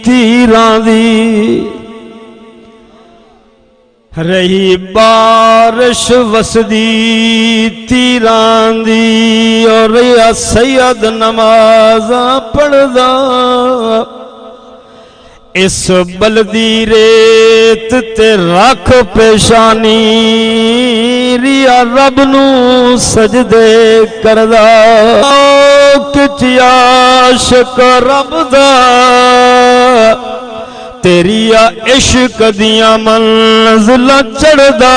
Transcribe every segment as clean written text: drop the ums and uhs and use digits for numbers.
تیراں دی رہی بارش وسدی تیراں دی اور یا سید نمازاں پڑھدا اس بلدی ریت تے رکھ پیشانی ریا رب نو سجدے کردا کچھ عاشق رب دا تیری عشق دیاں منزل چڑھدا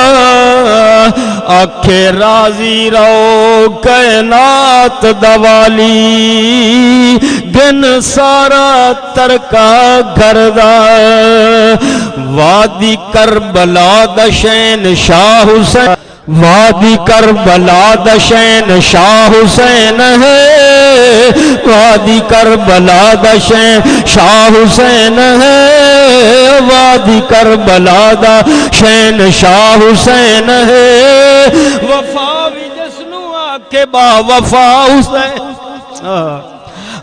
آکھے راضی رہو کائنات دا والی گن سارا ترکا گھردا وادی کربلا دا شین شاہ حسین وادی کربلا دا شین شاہ حسین ہے وادی کربلا دا شین شاہ حسین ہے وادی کربلا دا شین شاہ حسین ہے وفا بھی جسنو آکے با وفا حسین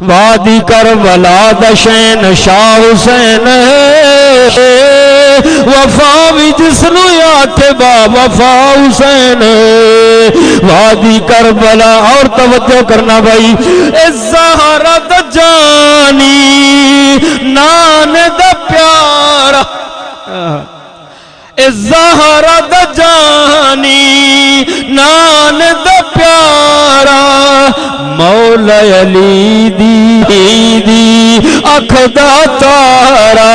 وادی کربلا دا شین شاہ حسین ہے وفا بھی جسنو آکے با وفا حسین وادی کربلا اور توجہ کرنا بھائی زہرا دا جانی نان دا پیارا زہرا دا جانی نان دا پیارا مولا علی دی اکھ دا تارا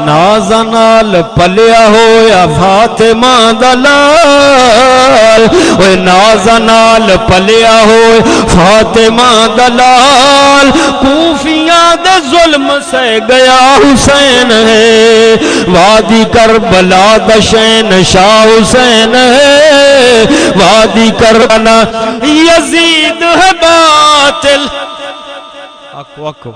نازنال پلیا ہویا فاطمہ دلال اوے نازنال پلیا ہویا فاطمہ دلال کوفیاں دے ظلم سے گیا حسین ہے وادی کربلا دا شین شاہ حسین ہے وادی کربلا یزید ہے باطل اکو اکو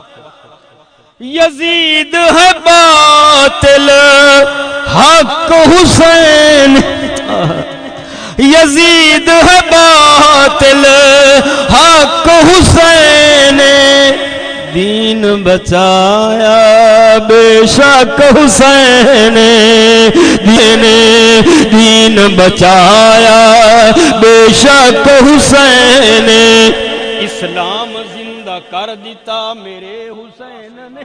یزید ہے باطل حق حسین یزید ہے باطل حق حسین دین بچایا بے شک حسین دین بچایا بے شک حسین اسلام زندہ کر دیتا میرے حسین نے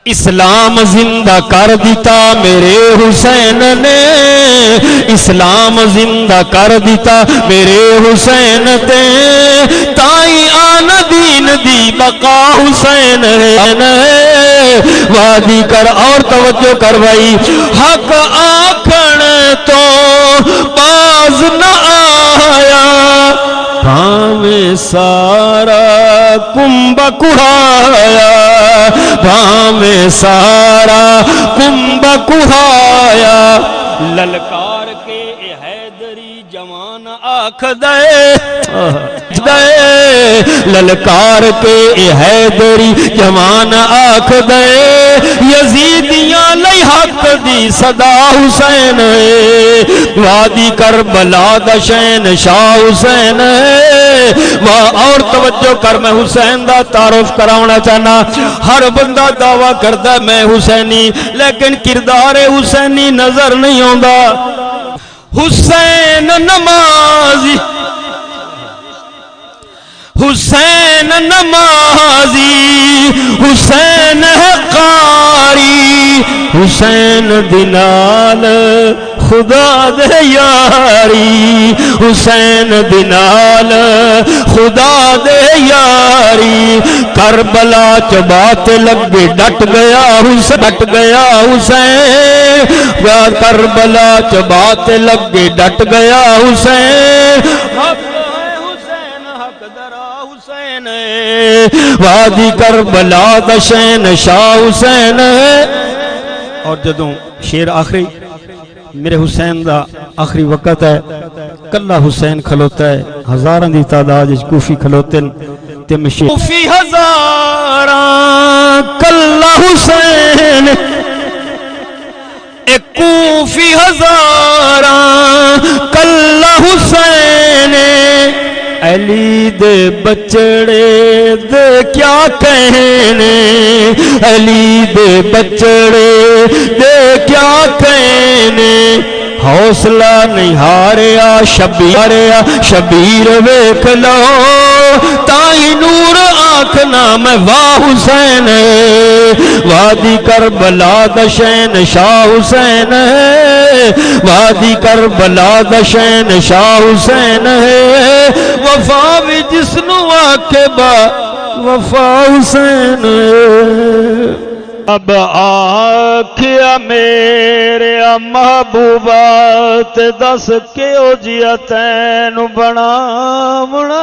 اسلام زندہ کر دیتا میرے حسین نے اسلام زندہ کر دیتا میرے حسین تے تائی آن دین دی بقا حسین ہے وادی کر اور توجہ کر بھائی حق آکھن تو باز نہ آیا بھاویں سارا کنب کڑھایا بھاویں سارا کنب کڑھایا للکار کے اے حیدری جوان آکھ دے للکار کے اے حیدری جوان آکھ دے یزیدیاں لئی حق دی صدا حسین وادی کربلا دا شین شاہ حسین اور توجہ کر میں حسین دا تعارف کراؤنا چاہنا ہر بندہ دعویٰ کرتا میں حسینی لیکن کردار حسینی نظر نہیں ہوندہ حسین نمازی حسین نمازی حسین ہے قاری حسین دنال خدا دے یاری حسین دنال خدا دے یاری کربلا چبات لگے ڈٹ گیا حسین کربلا چبات لگے ڈٹ گیا حسین وادی کربلا دا شین شاہ حسین اور جدوں شیر آخری میرے حسین دا آخری وقت ہے کلا حسین کھلوتا ہے ہزاران دی تعداد کوفی کھلوتے تے مشیر کوفی ہزاران کلا حسین ایک کوفی ہزاران کلا حسین علی دے بچڑے دے کیا کہنے علی دے بچڑے دے کیا کہنے حوصلہ نہیں ہاریا شبیر ویکھ لو تائی نور آنکھنا میں واہ حسین وادی کربلا دا شہنشاہ حسین وادی کربلا دا شہنشاہ حسین وفا بھی جس نو آکے با وفا حسین اب آکھیا میرے محبوبات دس کیو جیا تینو بناونا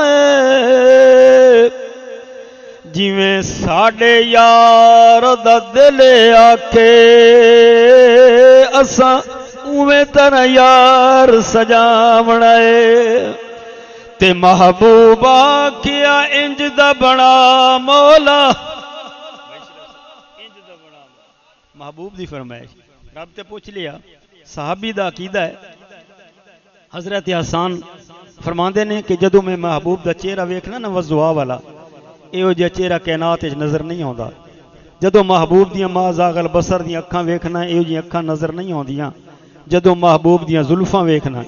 جویں ساڈے یار دا دل آکھے اساں اوویں طرح یار سجاونا تے محبوبہ کیا انج دا بنا مولا محبوب دی فرمائش رب تے پوچھ لیا صحابی دا عقیدہ ہے حضرت حسان فرماندے نے کہ جدوں میں محبوب دا چہرہ ویکھنا نا وضوا والا ایو جہا چہرہ کائنات وچ نظر نہیں آوندا جدوں محبوب دیاں ما زاغل بصر دیاں اکھاں ویکھنا ایو جہاں اکھاں نظر نہیں آوندیاں جدوں محبوب دیاں زلفاں ویکھنا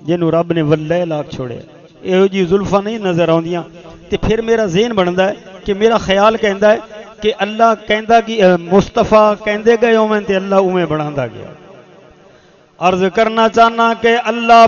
جنوں رب نے واللیل آکھ چھوڑے ایو جی زلفاں نہیں نظر آوندیاں تے پھر میرا ذہن بندا ہے کہ میرا خیال کہندا ہے کہ اللہ کہندا کہ مصطفیٰ کہندے گئے اوویں تے اللہ اوویں بناندا گیا عرض کرنا چاہنا کہ اللہ